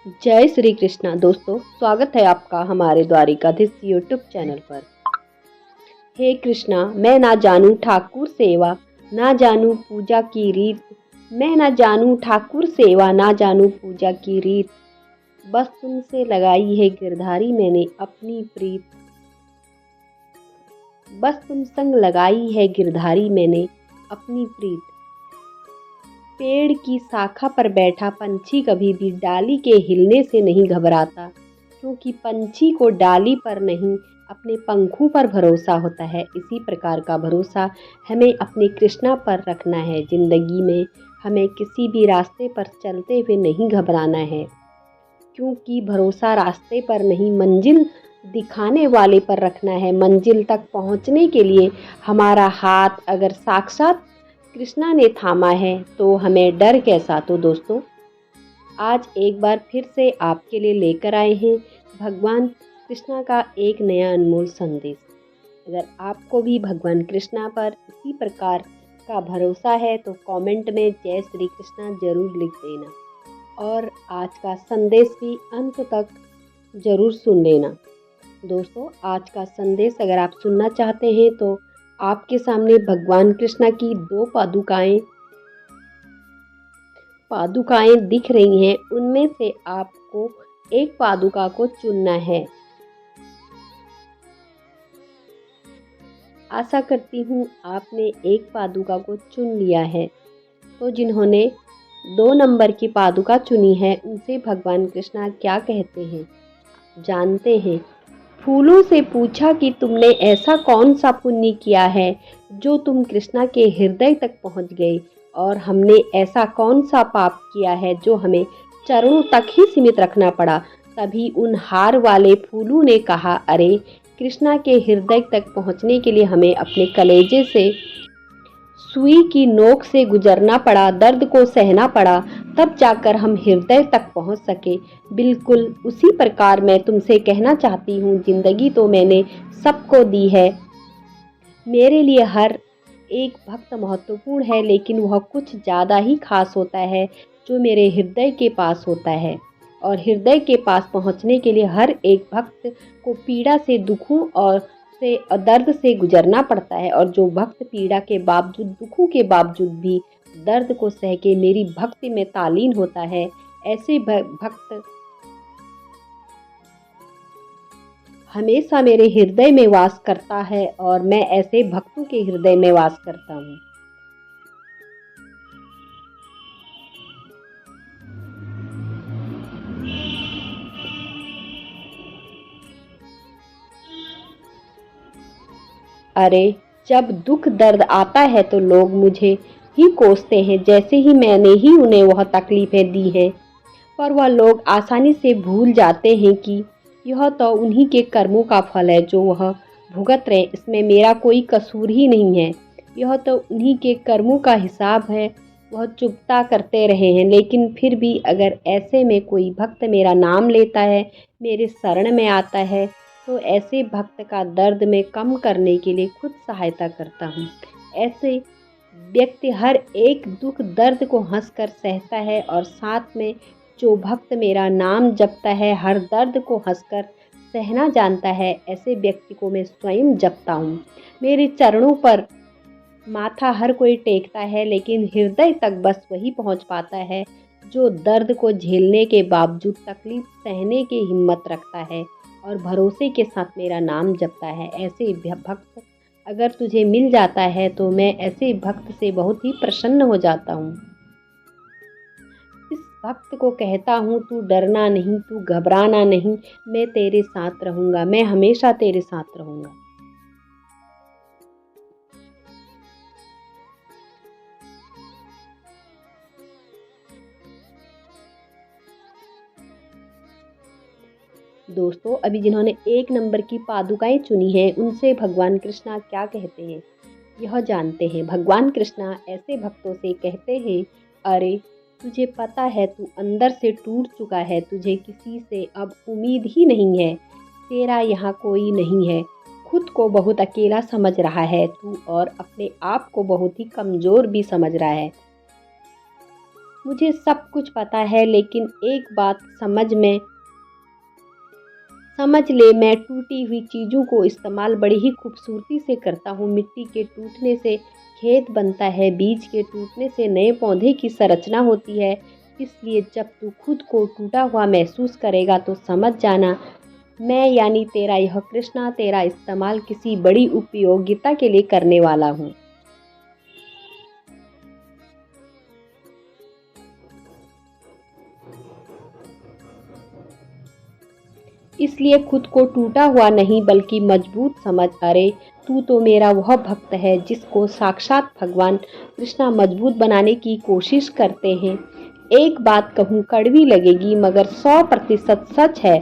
जय श्री कृष्णा दोस्तों, स्वागत है आपका हमारे द्वारिकाधीश यूट्यूब चैनल पर। हे कृष्णा, मैं ना जानूं ठाकुर सेवा, ना जानूं पूजा की रीत। मैं ना जानूं ठाकुर सेवा, ना जानूं पूजा की रीत। बस तुमसे लगाई है गिरधारी मैंने अपनी प्रीत। बस तुम संग लगाई है गिरधारी मैंने अपनी प्रीत। पेड़ की शाखा पर बैठा पंछी कभी भी डाली के हिलने से नहीं घबराता, क्योंकि पंछी को डाली पर नहीं अपने पंखों पर भरोसा होता है। इसी प्रकार का भरोसा हमें अपने कृष्णा पर रखना है। जिंदगी में हमें किसी भी रास्ते पर चलते हुए नहीं घबराना है, क्योंकि भरोसा रास्ते पर नहीं मंजिल दिखाने वाले पर रखना है। मंजिल तक पहुंचने के लिए हमारा हाथ अगर साक्षात कृष्णा ने थामा है तो हमें डर कैसा। तो दोस्तों, आज एक बार फिर से आपके लिए लेकर आए हैं भगवान कृष्णा का एक नया अनमोल संदेश। अगर आपको भी भगवान कृष्णा पर इसी प्रकार का भरोसा है तो कमेंट में जय श्री कृष्णा जरूर लिख देना, और आज का संदेश भी अंत तक जरूर सुन लेना। दोस्तों, आज का संदेश अगर आप सुनना चाहते हैं तो आपके सामने भगवान कृष्णा की दो पादुकाएं दिख रही हैं। उनमें से आपको एक पादुका को चुनना है। आशा करती हूँ आपने एक पादुका को चुन लिया है। तो जिन्होंने 2 नंबर की पादुका चुनी है उनसे भगवान कृष्णा क्या कहते हैं जानते हैं। फूलों से पूछा कि तुमने ऐसा कौन सा पुण्य किया है जो तुम कृष्णा के हृदय तक पहुंच गए, और हमने ऐसा कौन सा पाप किया है जो हमें चरणों तक ही सीमित रखना पड़ा। तभी उन हार वाले फूलों ने कहा, अरे कृष्णा के हृदय तक पहुंचने के लिए हमें अपने कलेजे से सुई की नोक से गुजरना पड़ा, दर्द को सहना पड़ा, तब जाकर हम हृदय तक पहुंच सके। बिल्कुल उसी प्रकार मैं तुमसे कहना चाहती हूँ, जिंदगी तो मैंने सबको दी है। मेरे लिए हर एक भक्त महत्वपूर्ण है, लेकिन वह कुछ ज़्यादा ही खास होता है जो मेरे हृदय के पास होता है। और हृदय के पास पहुँचने के लिए हर एक भक्त को पीड़ा से, दुखों और दर्द से गुजरना पड़ता है। और जो भक्त पीड़ा के बावजूद, दुखों के बावजूद भी दर्द को सह के मेरी भक्ति में तालीन होता है, ऐसे भक्त हमेशा मेरे हृदय में वास करता है, और मैं ऐसे भक्तों के हृदय में वास करता हूँ। अरे, जब दुख दर्द आता है तो लोग मुझे ही कोसते हैं, जैसे ही मैंने ही उन्हें वह तकलीफें दी हैं। पर वह लोग आसानी से भूल जाते हैं कि यह तो उन्हीं के कर्मों का फल है जो वह भुगत रहे। इसमें मेरा कोई कसूर ही नहीं है। यह तो उन्हीं के कर्मों का हिसाब है। वह चुकता करते रहे हैं, लेकिन फिर भी अगर ऐसे में कोई भक्त मेरा नाम लेता है, मेरे शरण में आता है, तो ऐसे भक्त का दर्द में कम करने के लिए खुद सहायता करता हूँ। ऐसे व्यक्ति हर एक दुख दर्द को हंसकर सहता है, और साथ में जो भक्त मेरा नाम जपता है हर दर्द को हंसकर सहना जानता है, ऐसे व्यक्ति को मैं स्वयं जपता हूँ। मेरे चरणों पर माथा हर कोई टेकता है, लेकिन हृदय तक बस वही पहुँच पाता है जो दर्द को झेलने के बावजूद तकलीफ सहने की हिम्मत रखता है और भरोसे के साथ मेरा नाम जपता है। ऐसे भक्त अगर तुझे मिल जाता है तो मैं ऐसे भक्त से बहुत ही प्रसन्न हो जाता हूँ। इस भक्त को कहता हूँ, तू डरना नहीं, तू घबराना नहीं, मैं तेरे साथ रहूँगा, मैं हमेशा तेरे साथ रहूँगा। दोस्तों, अभी जिन्होंने 1 नंबर की पादुकाएं चुनी हैं उनसे भगवान कृष्णा क्या कहते हैं यह जानते हैं। भगवान कृष्णा ऐसे भक्तों से कहते हैं, अरे तुझे पता है तू अंदर से टूट चुका है, तुझे किसी से अब उम्मीद ही नहीं है, तेरा यहाँ कोई नहीं है, खुद को बहुत अकेला समझ रहा है तू, और अपने आप को बहुत ही कमज़ोर भी समझ रहा है। मुझे सब कुछ पता है, लेकिन एक बात समझ ले, मैं टूटी हुई चीज़ों को इस्तेमाल बड़ी ही खूबसूरती से करता हूँ। मिट्टी के टूटने से खेत बनता है, बीज के टूटने से नए पौधे की संरचना होती है। इसलिए जब तू खुद को टूटा हुआ महसूस करेगा तो समझ जाना, मैं यानी तेरा यह कृष्णा तेरा इस्तेमाल किसी बड़ी उपयोगिता के लिए करने वाला हूँ। इसलिए खुद को टूटा हुआ नहीं बल्कि मजबूत समझ। अरे तू तो मेरा वह भक्त है जिसको साक्षात भगवान कृष्णा मजबूत बनाने की कोशिश करते हैं। एक बात कहूँ, कड़वी लगेगी मगर 100% सच है।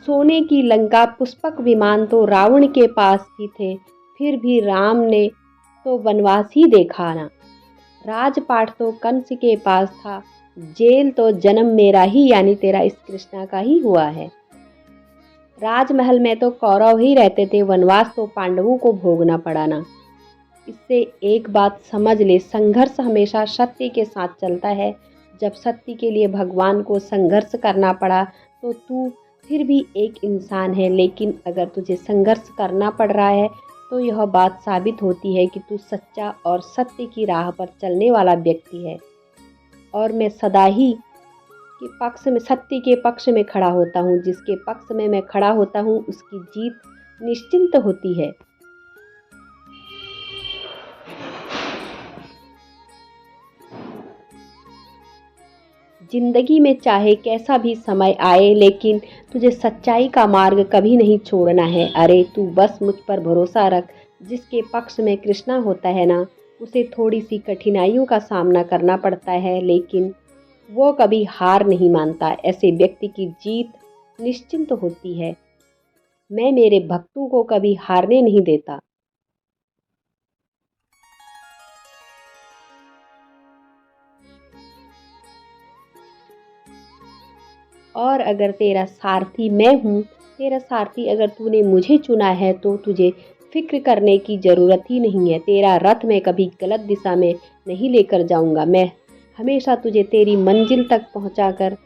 सोने की लंका, पुष्पक विमान तो रावण के पास भी थे, फिर भी राम ने तो वनवास ही देखा ना। राजपाट तो कंस के पास था, जेल तो जन्म मेरा ही यानी तेरा इस कृष्णा का ही हुआ है। राजमहल में तो कौरव ही रहते थे, वनवास तो पांडवों को भोगना पड़ा ना। इससे एक बात समझ ले, संघर्ष हमेशा सत्य के साथ चलता है। जब सत्य के लिए भगवान को संघर्ष करना पड़ा तो तू फिर भी एक इंसान है, लेकिन अगर तुझे संघर्ष करना पड़ रहा है तो यह बात साबित होती है कि तू सच्चा और सत्य की राह पर चलने वाला व्यक्ति है। और मैं सदा ही के पक्ष में, सत्य के पक्ष में खड़ा होता हूँ। जिसके पक्ष में मैं खड़ा होता हूँ उसकी जीत निश्चिंत होती है। जिंदगी में चाहे कैसा भी समय आए, लेकिन तुझे सच्चाई का मार्ग कभी नहीं छोड़ना है। अरे तू बस मुझ पर भरोसा रख। जिसके पक्ष में कृष्णा होता है ना, उसे थोड़ी सी कठिनाइयों का सामना करना पड़ता है, लेकिन वो कभी हार नहीं मानता। ऐसे व्यक्ति की जीत निश्चिंत होती है। मैं मेरे भक्तों को कभी हारने नहीं देता। और अगर तेरा सारथी मैं हूँ, तेरा सारथी अगर तूने मुझे चुना है तो तुझे फिक्र करने की ज़रूरत ही नहीं है। तेरा रथ मैं कभी गलत दिशा में नहीं लेकर जाऊँगा। मैं हमेशा तुझे तेरी मंजिल तक पहुँचाकर,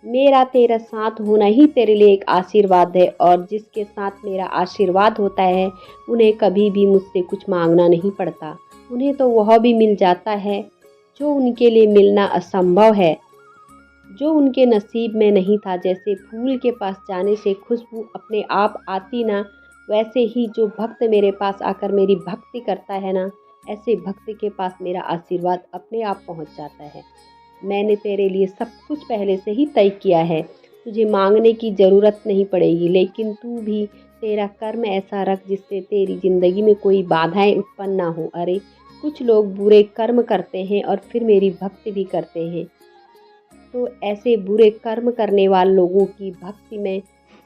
मेरा तेरा साथ होना ही तेरे लिए एक आशीर्वाद है। और जिसके साथ मेरा आशीर्वाद होता है उन्हें कभी भी मुझसे कुछ मांगना नहीं पड़ता। उन्हें तो वह भी मिल जाता है जो उनके लिए मिलना असंभव है, जो उनके नसीब में नहीं था। जैसे फूल के पास जाने से खुशबू अपने आप आती ना, वैसे ही जो भक्त मेरे पास आकर मेरी भक्ति करता है ना, ऐसे भक्त के पास मेरा आशीर्वाद अपने आप पहुंच जाता है। मैंने तेरे लिए सब कुछ पहले से ही तय किया है, तुझे मांगने की ज़रूरत नहीं पड़ेगी। लेकिन तू भी तेरा कर्म ऐसा रख जिससे तेरी ज़िंदगी में कोई बाधाएं उत्पन्न ना हो। अरे कुछ लोग बुरे कर्म करते हैं और फिर मेरी भक्ति भी करते हैं, तो ऐसे बुरे कर्म करने वाले लोगों की भक्ति मैं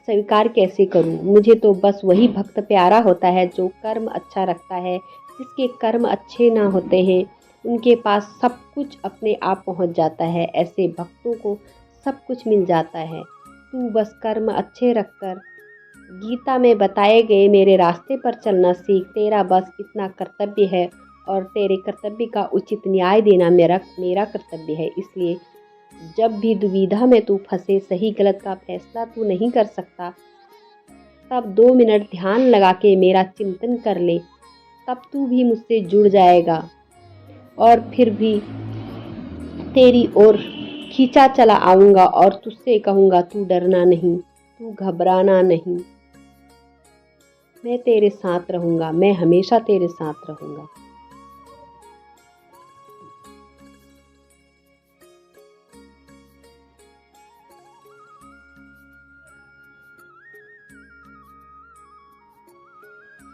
स्वीकार कैसे करूं? मुझे तो बस वही भक्त प्यारा होता है जो कर्म अच्छा रखता है। जिसके कर्म अच्छे ना होते हैं उनके पास सब कुछ अपने आप पहुंच जाता है। ऐसे भक्तों को सब कुछ मिल जाता है। तू बस कर्म अच्छे रखकर गीता में बताए गए मेरे रास्ते पर चलना सीख। तेरा बस इतना कर्तव्य है और तेरे कर्तव्य का उचित न्याय देना मेरा कर्तव्य है। इसलिए जब भी दुविधा में तू फंसे, सही गलत का फैसला तू नहीं कर सकता, तब 2 मिनट ध्यान लगा के मेरा चिंतन कर ले। तब तू भी मुझसे जुड़ जाएगा और फिर भी तेरी ओर खींचा चला आऊँगा और तुझसे कहूँगा तू डरना नहीं, तू घबराना नहीं। मैं तेरे साथ रहूँगा, मैं हमेशा तेरे साथ रहूँगा।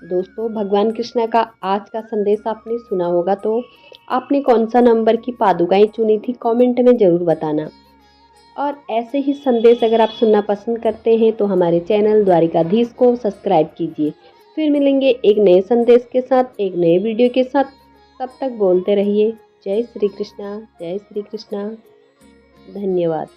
दोस्तों, भगवान कृष्ण का आज का संदेश आपने सुना होगा, तो आपने कौन सा नंबर की पादुकाएं चुनी थी कमेंट में ज़रूर बताना। और ऐसे ही संदेश अगर आप सुनना पसंद करते हैं तो हमारे चैनल द्वारिकाधीश को सब्सक्राइब कीजिए। फिर मिलेंगे एक नए संदेश के साथ, एक नए वीडियो के साथ। तब तक बोलते रहिए जय श्री कृष्णा, जय श्री कृष्णा। धन्यवाद।